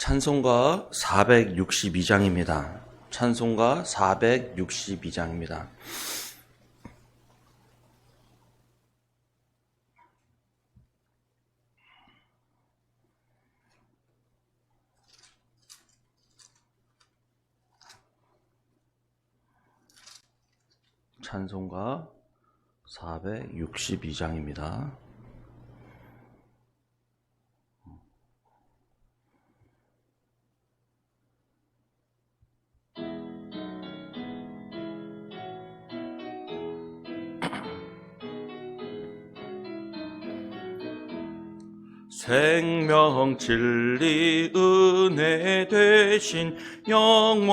찬송가 462장입니다. 찬송가 462장입니다. 찬송가 462장입니다. 생명 진리 은혜 되신 영원하신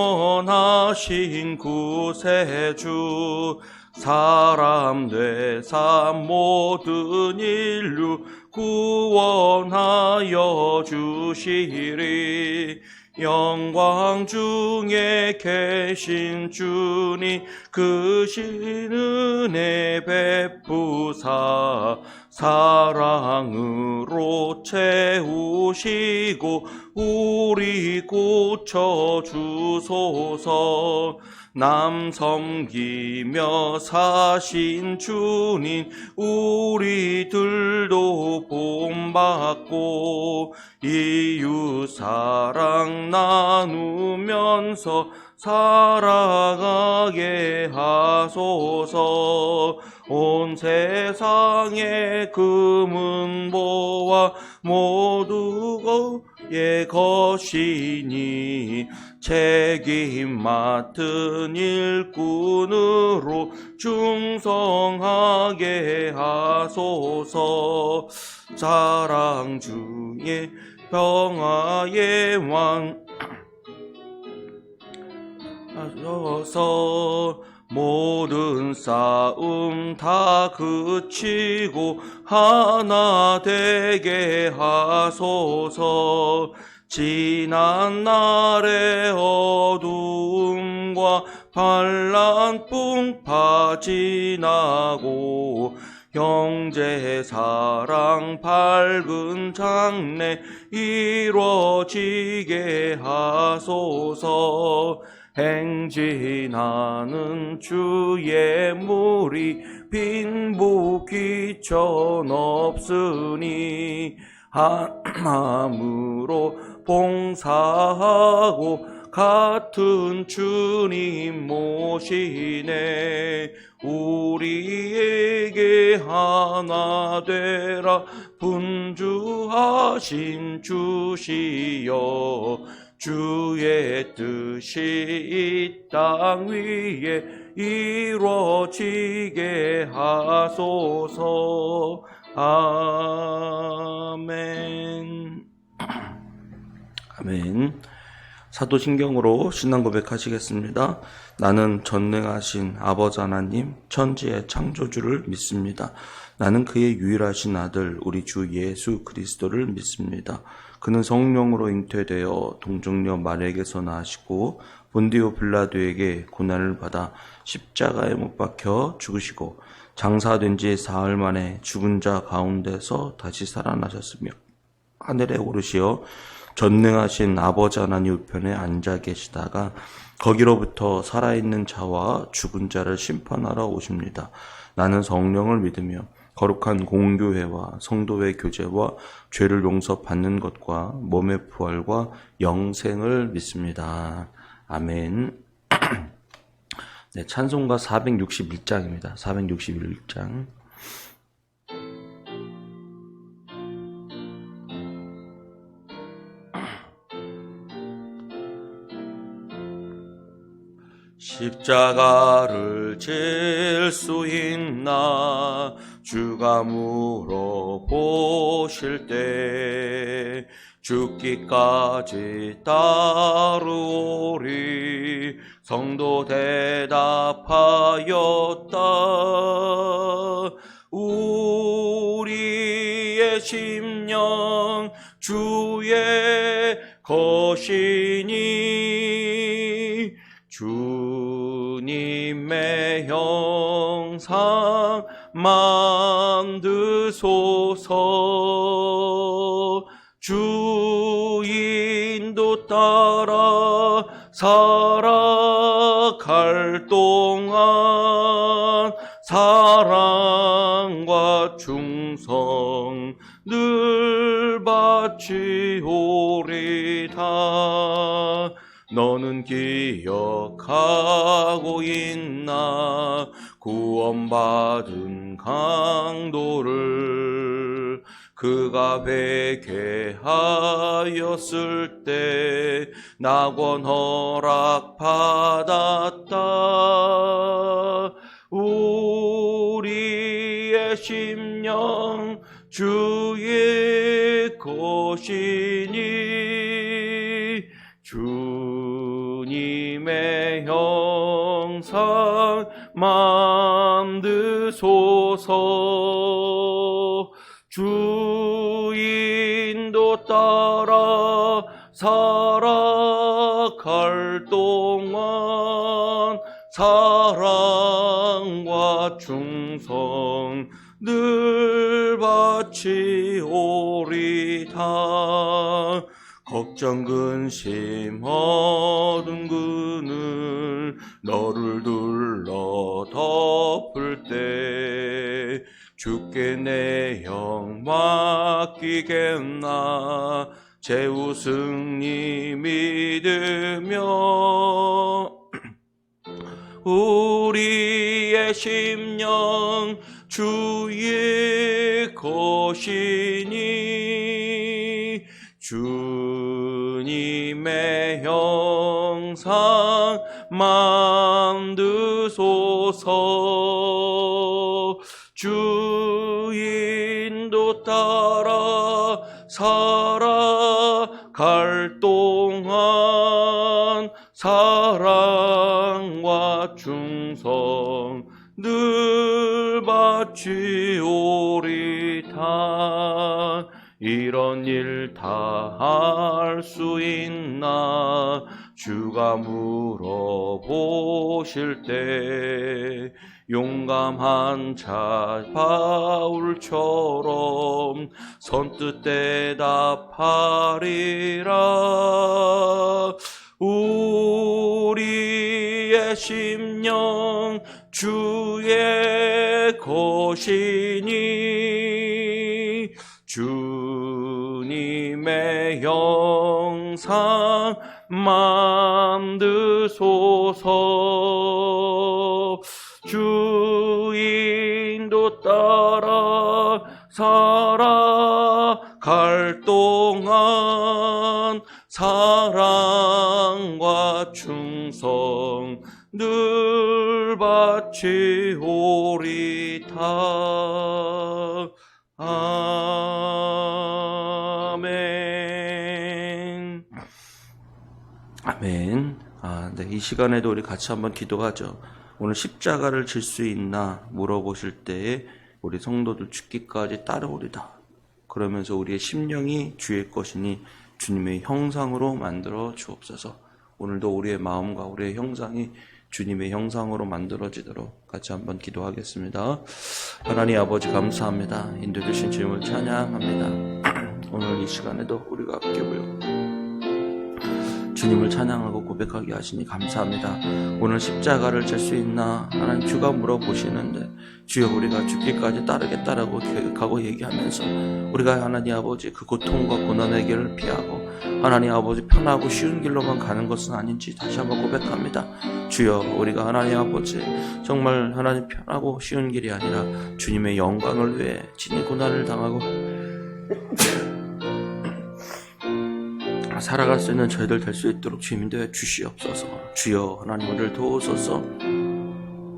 구세주, 사람 되사 모든 인류 구원하여 주시리. 영광 중에 계신 주님 크신 은혜 베푸사 사랑으로 채우시고 우리 고쳐주소서. 남 섬기며 사신 주님 우리들도 본받고 이웃 사랑 나누면서 살아가게 하소서. 온 세상의 금은 보화 모두 의 것이니 책임 맡은 일꾼으로 충성하게 하소서. 사랑 중에 평화의 왕 하소서. 모든 싸움 다 그치고 하나 되게 하소서. 지난 날의 어두움과 반란 풍파 지나고 형제 사랑 밝은 장래 이루어지게 하소서. 행진하는 주의 무리 빈부 귀천 없으니 한 마음으로 봉사하고 같은 주님 모시네. 우리에게 하나 되라 분주하신 주시여. 주의 뜻이 이 땅 위에 이루어지게 하소서. 아멘. 아멘. 사도신경으로 신앙 고백하시겠습니다. 나는 전능하신 아버지 하나님 천지의 창조주를 믿습니다. 나는 그의 유일하신 아들 우리 주 예수 그리스도를 믿습니다. 그는 성령으로 잉태되어 동정녀 마리아에게서 나시고 본디오 빌라도에게 고난을 받아 십자가에 못 박혀 죽으시고 장사된 지 사흘 만에 죽은 자 가운데서 다시 살아나셨으며 하늘에 오르시어 전능하신 아버지 하나님 우편에 앉아 계시다가 거기로부터 살아있는 자와 죽은 자를 심판하러 오십니다. 나는 성령을 믿으며 거룩한 공교회와 성도의 교제와 죄를 용서받는 것과 몸의 부활과 영생을 믿습니다. 아멘. 네, 찬송가 461장입니다. 461장. 십자가를 질 수 있나 주가 물어보실 때 죽기까지 따르오리. 성도 대답하였다. 우리의 심령 주의 것이니 주님의 형상 만드소서. 주 인도 인도 따라 살아갈 동안 사랑과 충성 늘 바치오리다. 너는 기억하고 있나 구원받은 강도를. 그가 회개하였을 때 낙원 허락받았다. 우리의 심령 주의 것이니 주님의 형상 만드소서. 주 인도 따라 살아갈 동안 사랑과 충성 늘 바치오리다. 걱정 근심 어두운 그늘 너를 둘러 덮을 때 주께 내 영 맡기겠나. 제우승리 믿으며 우리의 심령 주의 것이니 주님의 형상 만드소서. 주 인도 따라 살아갈 동안 사랑과 충성 늘 바치오리다. 이런 일 다 할 수 있나 주가 물어보실 때 용감한 자 바울처럼 선뜻 대답하리라. 우리의 심령 주의 것이니 주님의 형상 만드소서. 주 인도 따라 살아갈 동안 사랑과 충성 늘 바치오리다. 아멘. 아멘. 네, 이 시간에도 우리 같이 한번 기도하죠. 오늘 십자가를 질 수 있나 물어보실 때에 우리 성도들 죽기까지 따르오리다. 그러면서 우리의 심령이 주의 것이니 주님의 형상으로 만들어 주옵소서. 오늘도 우리의 마음과 우리의 형상이 주님의 형상으로 만들어지도록 같이 한번 기도하겠습니다. 하나님 아버지 감사합니다. 인도주신 주님을 찬양합니다. 오늘 이 시간에도 우리가 함께 모여 주님을 찬양하고 고백하게 하시니 감사합니다. 오늘 십자가를 질 수 있나 하나님 주가 물어보시는데 주여 우리가 죽기까지 따르겠다라고 계획하고 얘기하면서 우리가 하나님 아버지 그 고통과 고난의 길을 피하고 하나님 아버지 편하고 쉬운 길로만 가는 것은 아닌지 다시 한번 고백합니다. 주여 우리가 하나님 아버지 정말 하나님 편하고 쉬운 길이 아니라 주님의 영광을 위해 진히 고난을 당하고 살아갈 수 있는 저희들 될 수 있도록 주님 인도해 주시옵소서. 주여 하나님 우리를 도우소서.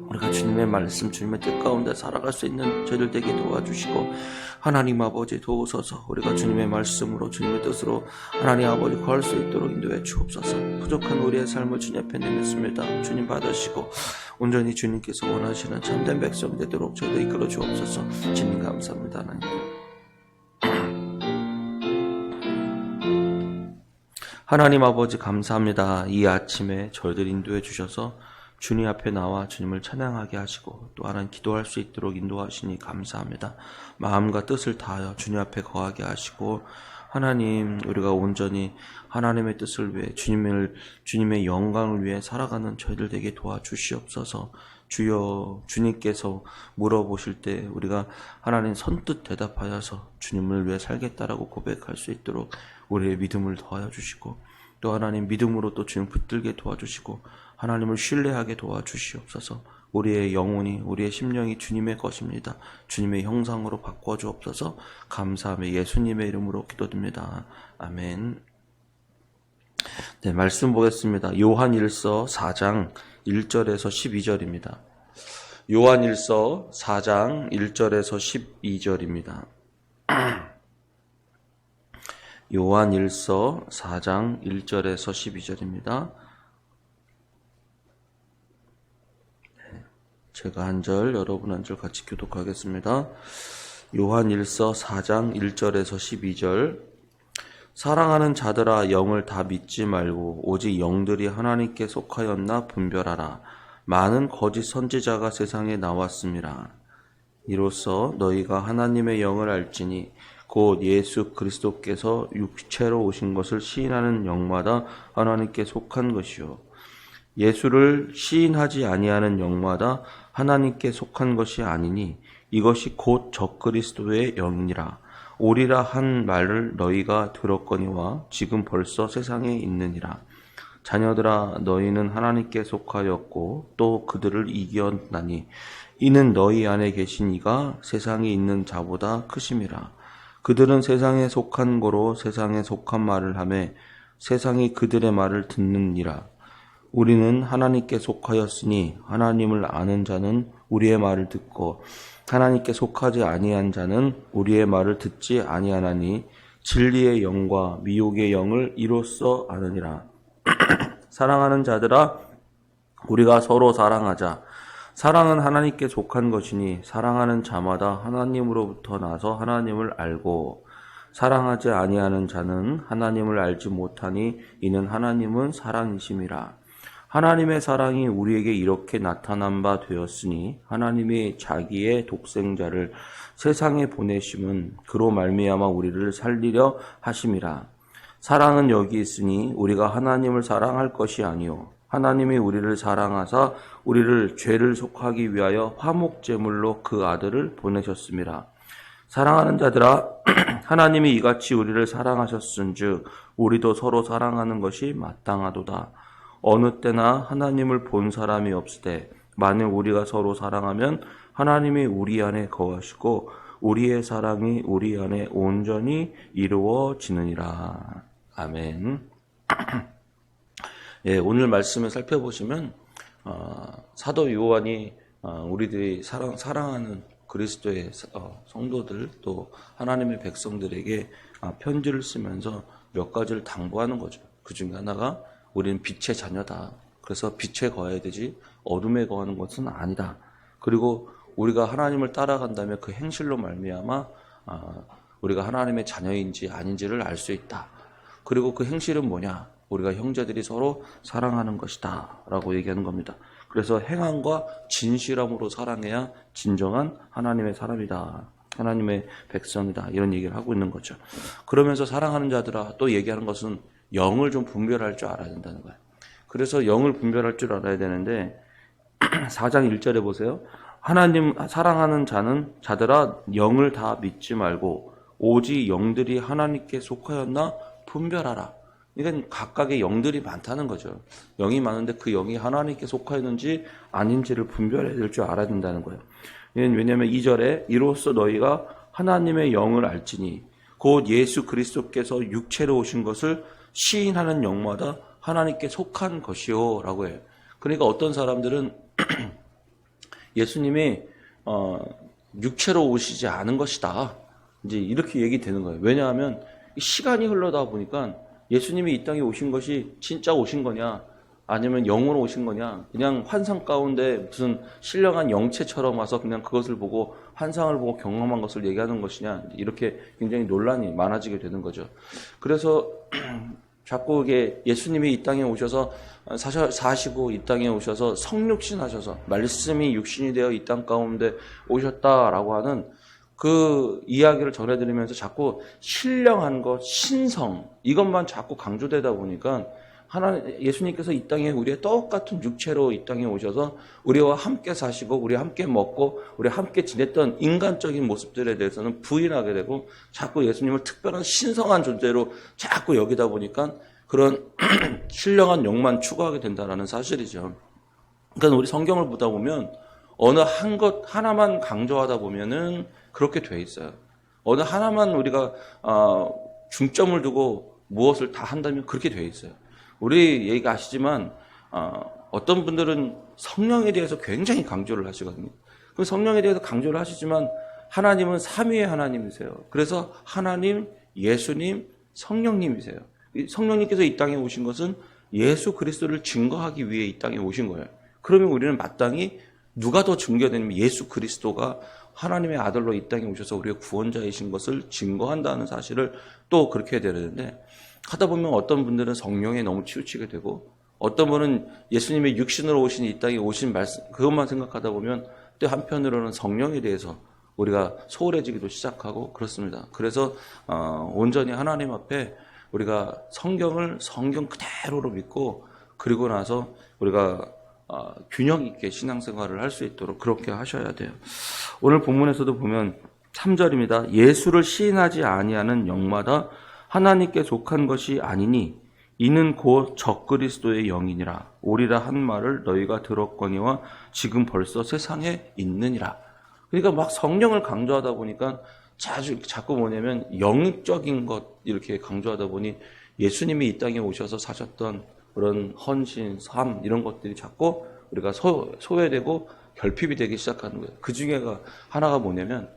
우리가 주님의 말씀 주님의 뜻 가운데 살아갈 수 있는 저희들 되게 도와주시고 하나님 아버지 도우소서. 우리가 주님의 말씀으로 주님의 뜻으로 하나님 아버지 거할 수 있도록 인도해 주옵소서. 부족한 우리의 삶을 주님 앞에 내놓습니다. 주님 받으시고 온전히 주님께서 원하시는 참된 백성이 되도록 저희들 이끌어 주옵소서. 주님 감사합니다. 하나님. 하나님 아버지 감사합니다. 이 아침에 저희들 인도해 주셔서 주님 앞에 나와 주님을 찬양하게 하시고 또 하나님 기도할 수 있도록 인도하시니 감사합니다. 마음과 뜻을 다하여 주님 앞에 거하게 하시고 하나님, 우리가 온전히 하나님의 뜻을 위해 주님의 영광을 위해 살아가는 저희들 되게 도와주시옵소서. 주여, 주님께서 물어보실 때 우리가 하나님 선뜻 대답하여서 주님을 위해 살겠다라고 고백할 수 있도록 우리의 믿음을 더하여 주시고, 또 하나님 믿음으로 또 주님 붙들게 도와주시고, 하나님을 신뢰하게 도와주시옵소서. 우리의 영혼이, 우리의 심령이 주님의 것입니다. 주님의 형상으로 바꿔주옵소서. 감사하며 예수님의 이름으로 기도드립니다. 아멘. 네, 말씀 보겠습니다. 요한일서 4장 1절에서 12절입니다. 요한일서 4장 1절에서 12절입니다. 요한일서 4장 1절에서 12절입니다. 제가 한 절, 여러분 한 절 같이 교독하겠습니다. 요한일서 4장 1절에서 12절. 사랑하는 자들아, 영을 다 믿지 말고 오직 영들이 하나님께 속하였나 분별하라. 많은 거짓 선지자가 세상에 나왔음이라. 이로써 너희가 하나님의 영을 알지니 곧 예수 그리스도께서 육체로 오신 것을 시인하는 영마다 하나님께 속한 것이요, 예수를 시인하지 아니하는 영마다 하나님께 속한 것이 아니니 이것이 곧 적그리스도의 영이니라. 오리라 한 말을 너희가 들었거니와 지금 벌써 세상에 있느니라. 자녀들아, 너희는 하나님께 속하였고 또 그들을 이겼나니 이는 너희 안에 계신 이가 세상에 있는 자보다 크심이라. 그들은 세상에 속한 거로 세상에 속한 말을 하며 세상이 그들의 말을 듣느니라. 우리는 하나님께 속하였으니 하나님을 아는 자는 우리의 말을 듣고 하나님께 속하지 아니한 자는 우리의 말을 듣지 아니하나니 진리의 영과 미혹의 영을 이로써 아느니라. 사랑하는 자들아, 우리가 서로 사랑하자. 사랑은 하나님께 속한 것이니 사랑하는 자마다 하나님으로부터 나서 하나님을 알고, 사랑하지 아니하는 자는 하나님을 알지 못하니 이는 하나님은 사랑이심이라. 하나님의 사랑이 우리에게 이렇게 나타난 바 되었으니 하나님이 자기의 독생자를 세상에 보내심은 그로 말미암아 우리를 살리려 하심이라. 사랑은 여기 있으니 우리가 하나님을 사랑할 것이 아니요 하나님이 우리를 사랑하사 우리를 죄를 속하기 위하여 화목제물로 그 아들을 보내셨음이라. 사랑하는 자들아, 하나님이 이같이 우리를 사랑하셨은즉 우리도 서로 사랑하는 것이 마땅하도다. 어느 때나 하나님을 본 사람이 없으되 만일 우리가 서로 사랑하면 하나님이 우리 안에 거하시고 우리의 사랑이 우리 안에 온전히 이루어지느니라. 아멘. 예, 오늘 말씀을 살펴보시면 사도 요한이 우리들이 사랑하는 그리스도의 성도들, 또 하나님의 백성들에게 편지를 쓰면서 몇 가지를 당부하는 거죠. 그 중에 하나가 우리는 빛의 자녀다. 그래서 빛에 거해야 되지 어둠에 거하는 것은 아니다. 그리고 우리가 하나님을 따라간다면 그 행실로 말미암아 우리가 하나님의 자녀인지 아닌지를 알 수 있다. 그리고 그 행실은 뭐냐? 우리가 형제들이 서로 사랑하는 것이다 라고 얘기하는 겁니다. 그래서 행함과 진실함으로 사랑해야 진정한 하나님의 사람이다, 하나님의 백성이다, 이런 얘기를 하고 있는 거죠. 그러면서 사랑하는 자들아, 또 얘기하는 것은 영을 좀 분별할 줄 알아야 된다는 거예요. 그래서 영을 분별할 줄 알아야 되는데 4장 1절에 보세요. 하나님 사랑하는 자들아, 영을 다 믿지 말고 오직 영들이 하나님께 속하였나 분별하라. 그러니까 각각의 영들이 많다는 거죠. 영이 많은데 그 영이 하나님께 속하였는지 아닌지를 분별해야 될 줄 알아야 된다는 거예요. 왜냐하면 2절에 이로써 너희가 하나님의 영을 알지니 곧 예수 그리스도께서 육체로 오신 것을 시인하는 영마다 하나님께 속한 것이요 라고 해요. 그러니까 어떤 사람들은 예수님이 육체로 오시지 않은 것이다, 이제 이렇게 얘기되는 거예요. 왜냐하면 시간이 흘러다 보니까 예수님이 이 땅에 오신 것이 진짜 오신 거냐, 아니면 영으로 오신 거냐, 그냥 환상 가운데 무슨 신령한 영체처럼 와서 그냥 그것을 보고 환상을 보고 경험한 것을 얘기하는 것이냐, 이렇게 굉장히 논란이 많아지게 되는 거죠. 그래서 자꾸 이게 예수님이 이 땅에 오셔서 사시고 이 땅에 오셔서 성육신 하셔서 말씀이 육신이 되어 이 땅 가운데 오셨다라고 하는 그 이야기를 전해드리면서 자꾸 신령한 것, 신성 이것만 자꾸 강조되다 보니까 예수님께서 이 땅에 우리의 똑같은 육체로 이 땅에 오셔서 우리와 함께 사시고 우리와 함께 먹고 우리와 함께 지냈던 인간적인 모습들에 대해서는 부인하게 되고 자꾸 예수님을 특별한 신성한 존재로 자꾸 여기다 보니까 그런 신령한 욕만 추구하게 된다는 사실이죠. 그러니까 우리 성경을 보다 보면 어느 한 것 하나만 강조하다 보면은 그렇게 돼 있어요. 어느 하나만 우리가 중점을 두고 무엇을 다 한다면 그렇게 돼 있어요. 우리 얘기가 아시지만 어떤 분들은 성령에 대해서 굉장히 강조를 하시거든요. 그 성령에 대해서 강조를 하시지만 하나님은 삼위의 하나님이세요. 그래서 하나님, 예수님, 성령님이세요. 성령님께서 이 땅에 오신 것은 예수 그리스도를 증거하기 위해 이 땅에 오신 거예요. 그러면 우리는 마땅히 누가 더 증거되냐면 예수 그리스도가 하나님의 아들로 이 땅에 오셔서 우리의 구원자이신 것을 증거한다는 사실을 또 그렇게 해야 되는데 하다 보면 어떤 분들은 성령에 너무 치우치게 되고 어떤 분은 예수님의 육신으로 오신 이 땅에 오신 말씀 그것만 생각하다 보면 또 한편으로는 성령에 대해서 우리가 소홀해지기도 시작하고 그렇습니다. 그래서 온전히 하나님 앞에 우리가 성경을 성경 그대로로 믿고 그리고 나서 우리가 균형 있게 신앙생활을 할 수 있도록 그렇게 하셔야 돼요. 오늘 본문에서도 보면 3절입니다. 예수를 시인하지 아니하는 영마다 하나님께 속한 것이 아니니 이는 곧 적그리스도의 영이니라. 오리라 한 말을 너희가 들었거니와 지금 벌써 세상에 있느니라. 그러니까 막 성령을 강조하다 보니까 자꾸 뭐냐면 영적인 것 이렇게 강조하다 보니 예수님이 이 땅에 오셔서 사셨던 그런 헌신, 삶 이런 것들이 자꾸 우리가 소외되고 결핍이 되기 시작하는 거예요. 그 중에가 하나가 뭐냐면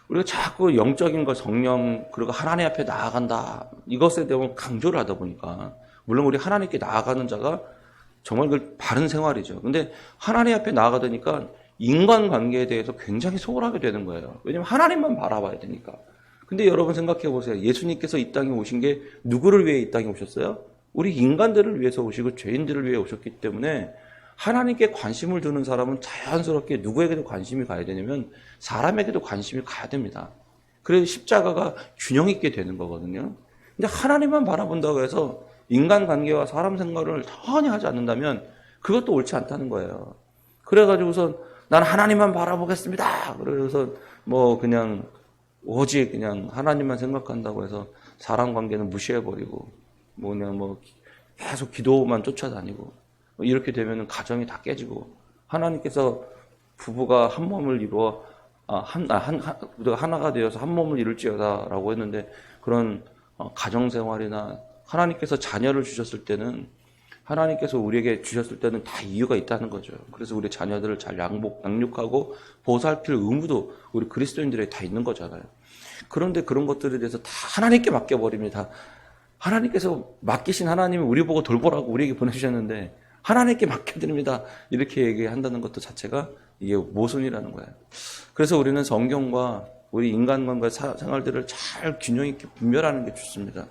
우리가 자꾸 영적인 것, 성령 그리고 하나님 앞에 나아간다 이것에 대해 강조를 하다 보니까 물론 우리 하나님께 나아가는 자가 정말 그 바른 생활이죠. 근데 하나님 앞에 나아가니까 인간관계에 대해서 굉장히 소홀하게 되는 거예요. 왜냐하면 하나님만 바라봐야 되니까. 근데 여러분 생각해 보세요. 예수님께서 이 땅에 오신 게 누구를 위해 이 땅에 오셨어요? 우리 인간들을 위해서 오시고 죄인들을 위해 오셨기 때문에 하나님께 관심을 두는 사람은 자연스럽게 누구에게도 관심이 가야 되냐면 사람에게도 관심이 가야 됩니다. 그래서 십자가가 균형 있게 되는 거거든요. 근데 하나님만 바라본다고 해서 인간관계와 사람 생활을 전혀 하지 않는다면 그것도 옳지 않다는 거예요. 그래가지고선 난 하나님만 바라보겠습니다. 그래서 뭐 그냥 오직 그냥 하나님만 생각한다고 해서 사람 관계는 무시해버리고 뭐 계속 기도만 쫓아다니고 이렇게 되면 가정이 다 깨지고 하나님께서 부부가 한 몸을 이루어 하나가 되어서 한 몸을 이룰지어다라고 했는데 그런 가정생활이나 하나님께서 자녀를 주셨을 때는 하나님께서 우리에게 주셨을 때는 다 이유가 있다는 거죠. 그래서 우리 자녀들을 잘 양육하고 보살필 의무도 우리 그리스도인들에게 다 있는 거잖아요. 그런데 그런 것들에 대해서 다 하나님께 맡겨버립니다. 하나님께서 맡기신 하나님이 우리 보고 돌보라고 우리에게 보내주셨는데 하나님께 맡겨드립니다. 이렇게 얘기한다는 것도 자체가 이게 모순이라는 거예요. 그래서 우리는 성경과 우리 인간관계 생활들을 잘 균형 있게 분별하는 게 좋습니다.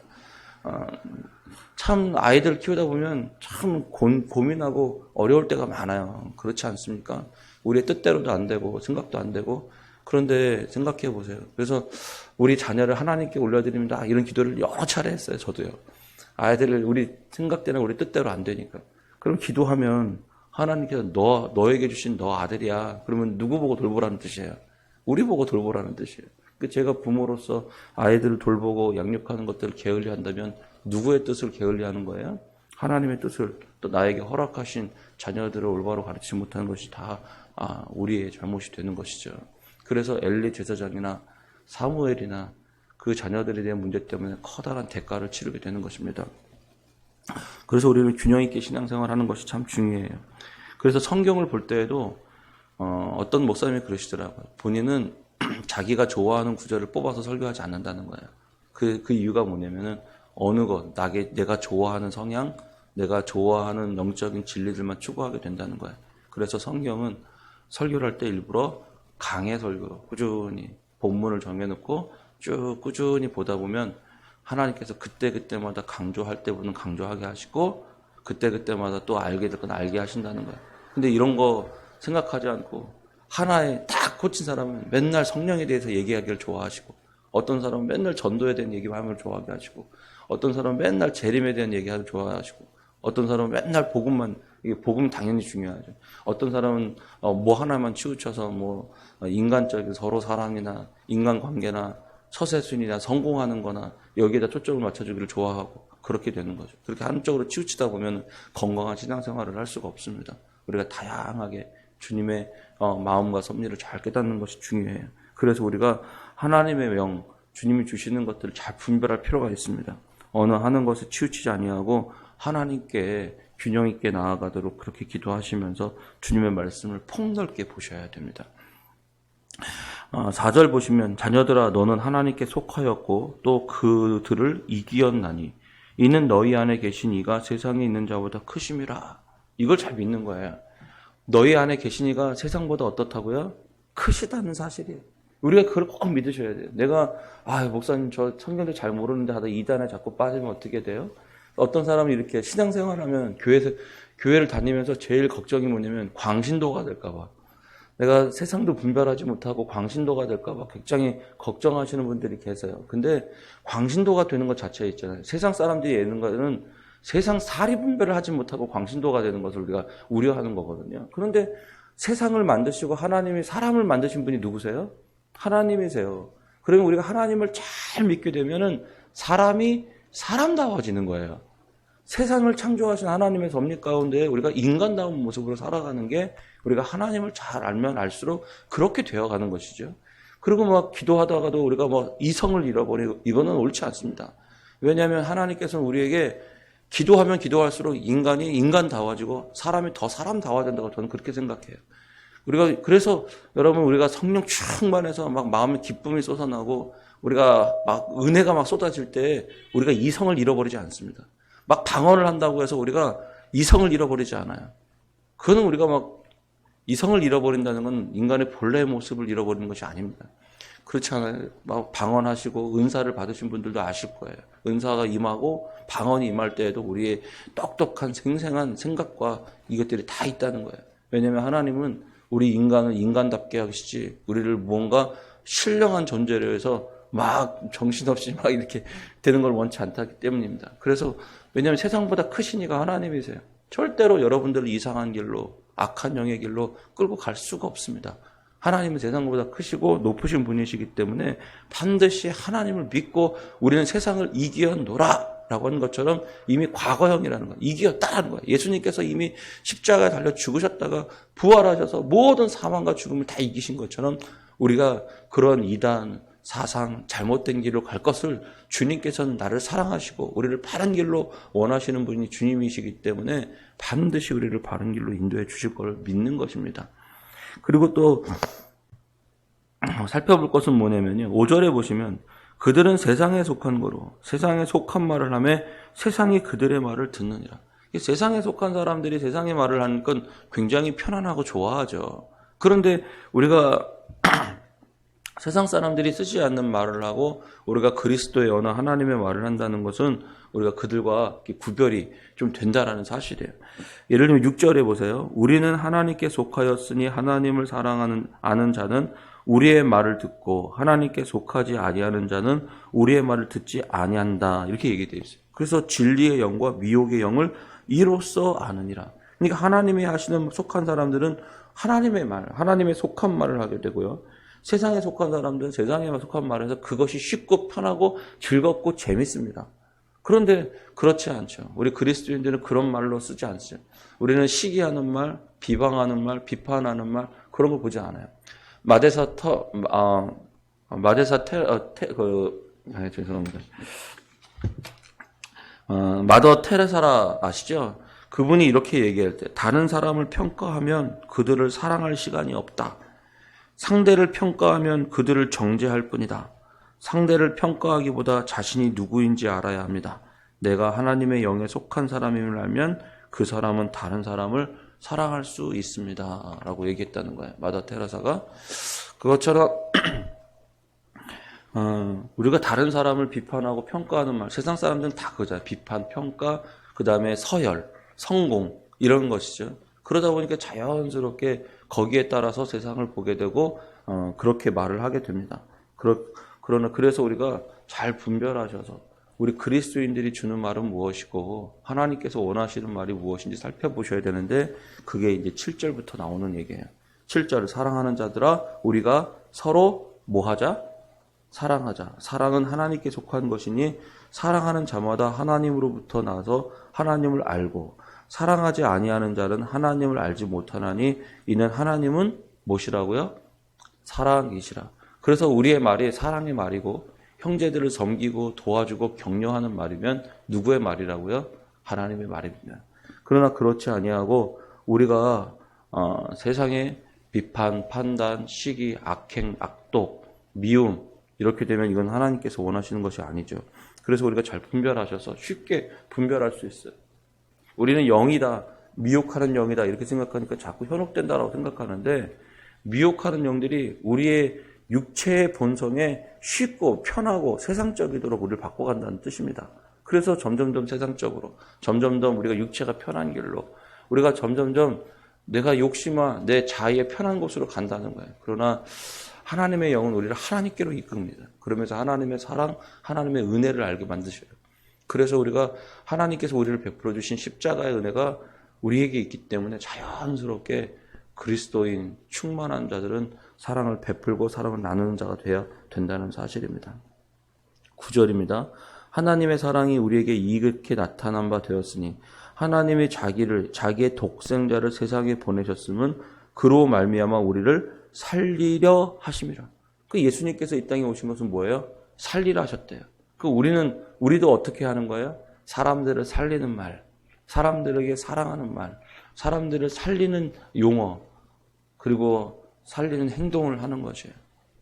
참 아이들 키우다 보면 참 고민하고 어려울 때가 많아요. 그렇지 않습니까? 우리의 뜻대로도 안 되고 생각도 안 되고 그런데 생각해 보세요. 그래서 우리 자녀를 하나님께 올려드립니다. 이런 기도를 여러 차례 했어요. 저도요. 아이들을 우리 생각대로 우리 뜻대로 안 되니까. 그럼 기도하면 하나님께서 너에게 주신 너 아들이야. 그러면 누구 보고 돌보라는 뜻이에요? 우리 보고 돌보라는 뜻이에요. 제가 부모로서 아이들을 돌보고 양육하는 것들을 게을리한다면 누구의 뜻을 게을리하는 거예요? 하나님의 뜻을 또 나에게 허락하신 자녀들을 올바로 가르치지 못하는 것이 다 우리의 잘못이 되는 것이죠. 그래서 엘리 제사장이나 사무엘이나 그 자녀들에 대한 문제 때문에 커다란 대가를 치르게 되는 것입니다. 그래서 우리는 균형 있게 신앙생활하는 것이 참 중요해요. 그래서 성경을 볼 때에도 어떤 목사님이 그러시더라고요. 본인은 자기가 좋아하는 구절을 뽑아서 설교하지 않는다는 거예요. 그 이유가 뭐냐면은 어느 것, 내가 좋아하는 성향, 내가 좋아하는 영적인 진리들만 추구하게 된다는 거예요. 그래서 성경은 설교를 할 때 일부러 강해 설교로 꾸준히 본문을 정해놓고 쭉 꾸준히 보다 보면 하나님께서 그때그때마다 강조할 때부터는 강조하게 하시고 그때그때마다 또 알게 될 건 알게 하신다는 거예요. 근데 이런 거 생각하지 않고 하나에 딱 꽂힌 사람은 맨날 성령에 대해서 얘기하기를 좋아하시고, 어떤 사람은 맨날 전도에 대한 얘기만 하면 좋아하게 하시고, 어떤 사람은 맨날 재림에 대한 얘기하면 좋아하시고, 어떤 사람은 맨날 복음만, 이게 복음 당연히 중요하죠. 어떤 사람은 뭐 하나만 치우쳐서 뭐 인간적인 서로 사랑이나 인간관계나 처세순이나 성공하는 거나 여기에다 초점을 맞춰주기를 좋아하고 그렇게 되는 거죠. 그렇게 한쪽으로 치우치다 보면 건강한 신앙생활을 할 수가 없습니다. 우리가 다양하게 주님의 마음과 섭리를 잘 깨닫는 것이 중요해요. 그래서 우리가 하나님의 명, 주님이 주시는 것들을 잘 분별할 필요가 있습니다. 어느 하는 것에 치우치지 아니하고 하나님께 균형 있게 나아가도록 그렇게 기도하시면서 주님의 말씀을 폭넓게 보셔야 됩니다. 4절 보시면 자녀들아 너는 하나님께 속하였고 또 그들을 이기었나니 이는 너희 안에 계신 이가 세상에 있는 자보다 크심이라. 이걸 잘 믿는 거예요. 너희 안에 계신 이가 세상보다 어떻다고요? 크시다는 사실이에요. 우리가 그걸 꼭 믿으셔야 돼요. 내가 목사님 저 성경도 잘 모르는데 하다 이단에 자꾸 빠지면 어떻게 돼요? 어떤 사람이 이렇게 신앙생활하면 교회를 다니면서 제일 걱정이 뭐냐면 광신도가 될까 봐. 내가 세상도 분별하지 못하고 광신도가 될까 봐 굉장히 걱정하시는 분들이 계세요. 근데 광신도가 되는 것 자체에 있잖아요. 세상 사람들이 예는 거는 세상 사리 분별을 하지 못하고 광신도가 되는 것을 우리가 우려하는 거거든요. 그런데 세상을 만드시고 하나님이 사람을 만드신 분이 누구세요? 하나님이세요. 그러면 우리가 하나님을 잘 믿게 되면은 사람이 사람다워지는 거예요. 세상을 창조하신 하나님의 섭리 가운데 우리가 인간다운 모습으로 살아가는 게 우리가 하나님을 잘 알면 알수록 그렇게 되어가는 것이죠. 그리고 막 기도하다가도 우리가 뭐 이성을 잃어버리고 이거는 옳지 않습니다. 왜냐하면 하나님께서는 우리에게 기도하면 기도할수록 인간이 인간다워지고 사람이 더 사람다워진다고 저는 그렇게 생각해요. 우리가 그래서 여러분 우리가 성령 충만해서 막 마음에 기쁨이 쏟아나고 우리가 막 은혜가 막 쏟아질 때 우리가 이성을 잃어버리지 않습니다. 막 방언을 한다고 해서 우리가 이성을 잃어버리지 않아요. 그거는 우리가 막 이성을 잃어버린다는 건 인간의 본래의 모습을 잃어버리는 것이 아닙니다. 그렇지 않아요. 막 방언하시고 은사를 받으신 분들도 아실 거예요. 은사가 임하고 방언이 임할 때에도 우리의 똑똑한 생생한 생각과 이것들이 다 있다는 거예요. 왜냐하면 하나님은 우리 인간을 인간답게 하시지 우리를 뭔가 신령한 존재로 해서 막 정신없이 막 이렇게 되는 걸 원치 않기 때문입니다. 그래서 왜냐하면 세상보다 크신 이가 하나님이세요. 절대로 여러분들을 이상한 길로 악한 영의 길로 끌고 갈 수가 없습니다. 하나님은 세상보다 크시고 높으신 분이시기 때문에 반드시 하나님을 믿고 우리는 세상을 이기었노라 라고 하는 것처럼 이미 과거형이라는 거예요. 이기었다라는 거예요. 예수님께서 이미 십자가에 달려 죽으셨다가 부활하셔서 모든 사망과 죽음을 다 이기신 것처럼 우리가 그런 이단, 사상, 잘못된 길로 갈 것을 주님께서는 나를 사랑하시고 우리를 바른 길로 원하시는 분이 주님이시기 때문에 반드시 우리를 바른 길로 인도해 주실 걸 믿는 것입니다. 그리고 또 살펴볼 것은 뭐냐면요. 5절에 보시면 그들은 세상에 속한 거로 세상에 속한 말을 하며 세상이 그들의 말을 듣느니라. 세상에 속한 사람들이 세상의 말을 하는 건 굉장히 편안하고 좋아하죠. 그런데 우리가 세상 사람들이 쓰지 않는 말을 하고 우리가 그리스도의 언어 하나님의 말을 한다는 것은 우리가 그들과 구별이 좀 된다라는 사실이에요. 예를 들면 6절에 보세요. 우리는 하나님께 속하였으니 하나님을 사랑하는 아는 자는 우리의 말을 듣고 하나님께 속하지 아니하는 자는 우리의 말을 듣지 아니한다. 이렇게 얘기되어 있어요. 그래서 진리의 영과 미혹의 영을 이로써 아느니라. 그러니까 하나님이 하시는 속한 사람들은 하나님의 말, 하나님의 속한 말을 하게 되고요. 세상에 속한 사람들은 세상에 속한 말을 해서 그것이 쉽고 편하고 즐겁고 재밌습니다. 그런데 그렇지 않죠. 우리 그리스도인들은 그런 말로 쓰지 않죠. 우리는 시기하는 말, 비방하는 말, 비판하는 말 그런 거 보지 않아요. 죄송합니다. 마더 테레사라 아시죠? 그분이 이렇게 얘기할 때 다른 사람을 평가하면 그들을 사랑할 시간이 없다. 상대를 평가하면 그들을 정죄할 뿐이다. 상대를 평가하기보다 자신이 누구인지 알아야 합니다. 내가 하나님의 영에 속한 사람임을 알면 그 사람은 다른 사람을 사랑할 수 있습니다. 라고 얘기했다는 거예요. 마더 테레사가. 그것처럼 우리가 다른 사람을 비판하고 평가하는 말, 세상 사람들은 다 그거잖아요. 비판, 평가, 그 다음에 서열, 성공 이런 것이죠. 그러다 보니까 자연스럽게 거기에 따라서 세상을 보게 되고 그렇게 말을 하게 됩니다. 그래서 우리가 잘 분별하셔서 우리 그리스도인들이 주는 말은 무엇이고 하나님께서 원하시는 말이 무엇인지 살펴보셔야 되는데 그게 이제 7절부터 나오는 얘기예요. 7절 사랑하는 자들아 우리가 서로 뭐하자? 사랑하자. 사랑은 하나님께 속한 것이니 사랑하는 자마다 하나님으로부터 나서 하나님을 알고 사랑하지 아니하는 자는 하나님을 알지 못하나니 이는 하나님은 무엇이라고요? 사랑이시라. 그래서 우리의 말이 사랑의 말이고 형제들을 섬기고 도와주고 격려하는 말이면 누구의 말이라고요? 하나님의 말입니다. 그러나 그렇지 아니하고 우리가 세상의 비판, 판단, 시기, 악행, 악독, 미움 이렇게 되면 이건 하나님께서 원하시는 것이 아니죠. 그래서 우리가 잘 분별하셔서 쉽게 분별할 수 있어요. 우리는 영이다, 미혹하는 영이다 이렇게 생각하니까 자꾸 현혹된다라고 생각하는데 미혹하는 영들이 우리의 육체의 본성에 쉽고 편하고 세상적이도록 우리를 바꿔간다는 뜻입니다. 그래서 점점점 세상적으로, 점점점 우리가 육체가 편한 길로, 우리가 점점점 내가 욕심과 내 자의의 편한 곳으로 간다는 거예요. 그러나 하나님의 영은 우리를 하나님께로 이끕니다. 그러면서 하나님의 사랑, 하나님의 은혜를 알게 만드셔요. 그래서 우리가 하나님께서 우리를 베풀어 주신 십자가의 은혜가 우리에게 있기 때문에 자연스럽게 그리스도인 충만한 자들은 사랑을 베풀고 사랑을 나누는 자가 되어야 된다는 사실입니다. 9절입니다. 하나님의 사랑이 우리에게 이렇게 나타난 바 되었으니 하나님이 자기의 독생자를 세상에 보내셨음은 그로 말미암아 우리를 살리려 하심이라. 그 예수님께서 이 땅에 오신 것은 뭐예요? 살리려 하셨대요. 우리도 어떻게 하는 거예요? 사람들을 살리는 말, 사람들에게 사랑하는 말, 사람들을 살리는 용어, 그리고 살리는 행동을 하는 것이에요.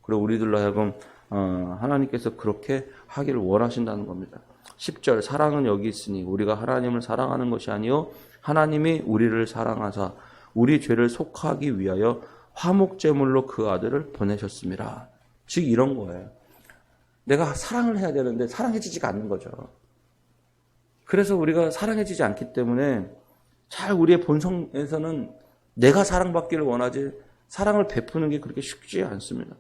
그리고 우리들로 하여금 하나님께서 그렇게 하기를 원하신다는 겁니다. 10절 사랑은 여기 있으니 우리가 하나님을 사랑하는 것이 아니요 하나님이 우리를 사랑하사 우리 죄를 속하기 위하여 화목제물로 그 아들을 보내셨습니다. 즉 이런 거예요. 내가 사랑을 해야 되는데 사랑해지지가 않는 거죠. 그래서 우리가 사랑해지지 않기 때문에 잘 우리의 본성에서는 내가 사랑받기를 원하지 사랑을 베푸는 게 그렇게 쉽지 않습니다.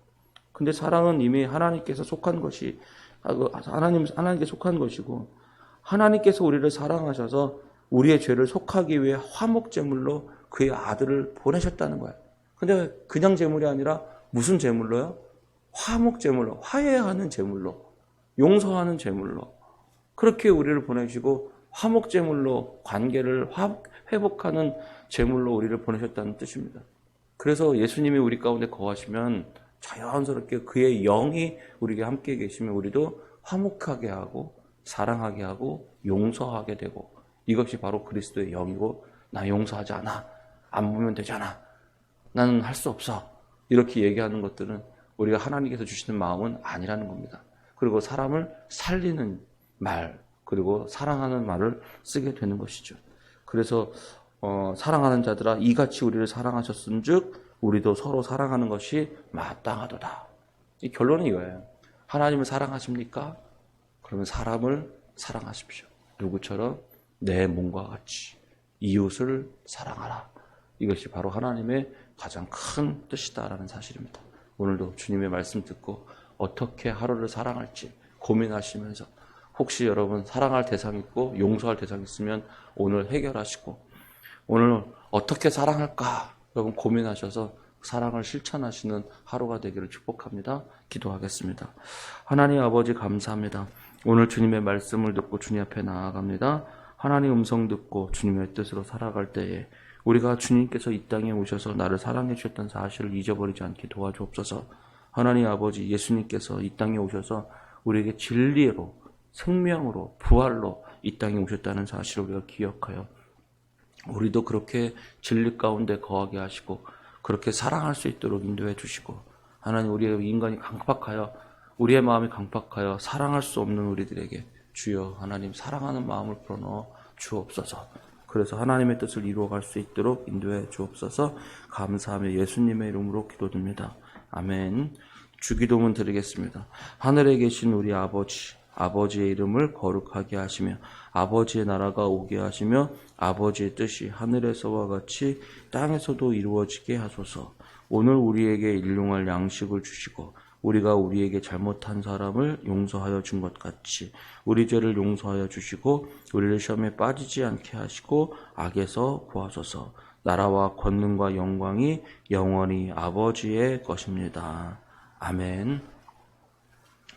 근데 사랑은 이미 하나님께서 속한 것이 하나님께 속한 것이고 하나님께서 우리를 사랑하셔서 우리의 죄를 속하기 위해 화목제물로 그의 아들을 보내셨다는 거예요. 근데 그냥 제물이 아니라 무슨 제물로요? 화목제물로, 화해하는 제물로, 용서하는 제물로 그렇게 우리를 보내시고 화목제물로 관계를 회복하는 제물로 우리를 보내셨다는 뜻입니다. 그래서 예수님이 우리 가운데 거하시면 자연스럽게 그의 영이 우리에게 함께 계시면 우리도 화목하게 하고 사랑하게 하고 용서하게 되고 이것이 바로 그리스도의 영이고 나 용서하지 않아. 안 보면 되잖아. 나는 할 수 없어. 이렇게 얘기하는 것들은 우리가 하나님께서 주시는 마음은 아니라는 겁니다. 그리고 사람을 살리는 말 그리고 사랑하는 말을 쓰게 되는 것이죠. 그래서 사랑하는 자들아 이같이 우리를 사랑하셨은즉 우리도 서로 사랑하는 것이 마땅하도다. 이 결론은 이거예요. 하나님을 사랑하십니까? 그러면 사람을 사랑하십시오. 누구처럼? 내 몸과 같이 이웃을 사랑하라. 이것이 바로 하나님의 가장 큰 뜻이다라는 사실입니다. 오늘도 주님의 말씀 듣고 어떻게 하루를 사랑할지 고민하시면서 혹시 여러분 사랑할 대상 있고 용서할 대상 있으면 오늘 해결하시고 오늘 어떻게 사랑할까 여러분 고민하셔서 사랑을 실천하시는 하루가 되기를 축복합니다. 기도하겠습니다. 하나님 아버지 감사합니다. 오늘 주님의 말씀을 듣고 주님 앞에 나아갑니다. 하나님 음성 듣고 주님의 뜻으로 살아갈 때에 우리가 주님께서 이 땅에 오셔서 나를 사랑해 주셨던 사실을 잊어버리지 않게 도와주옵소서. 하나님 아버지 예수님께서 이 땅에 오셔서 우리에게 진리로 생명으로 부활로 이 땅에 오셨다는 사실을 우리가 기억하여 우리도 그렇게 진리 가운데 거하게 하시고 그렇게 사랑할 수 있도록 인도해 주시고 하나님 우리의 인간이 강팍하여 우리의 마음이 강팍하여 사랑할 수 없는 우리들에게 주여 하나님 사랑하는 마음을 불어넣어 주옵소서. 그래서 하나님의 뜻을 이루어갈 수 있도록 인도해 주옵소서. 감사하며 예수님의 이름으로 기도드립니다. 아멘. 주기도문 드리겠습니다. 하늘에 계신 우리 아버지 아버지의 이름을 거룩하게 하시며 아버지의 나라가 오게 하시며 아버지의 뜻이 하늘에서와 같이 땅에서도 이루어지게 하소서. 오늘 우리에게 일용할 양식을 주시고 우리가 우리에게 잘못한 사람을 용서하여 준 것 같이 우리 죄를 용서하여 주시고 우리를 시험에 빠지지 않게 하시고 악에서 구하소서. 나라와 권능과 영광이 영원히 아버지의 것입니다. 아멘.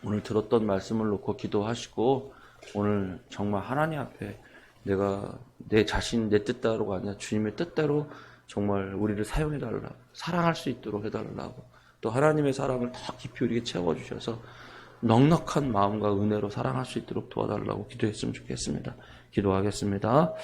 오늘 들었던 말씀을 놓고 기도하시고 오늘 정말 하나님 앞에 내가 내 자신 내 뜻대로가 아니라 주님의 뜻대로 정말 우리를 사용해달라고 사랑할 수 있도록 해달라고 또 하나님의 사랑을 더 깊이 우리에게 채워주셔서 넉넉한 마음과 은혜로 사랑할 수 있도록 도와달라고 기도했으면 좋겠습니다. 기도하겠습니다.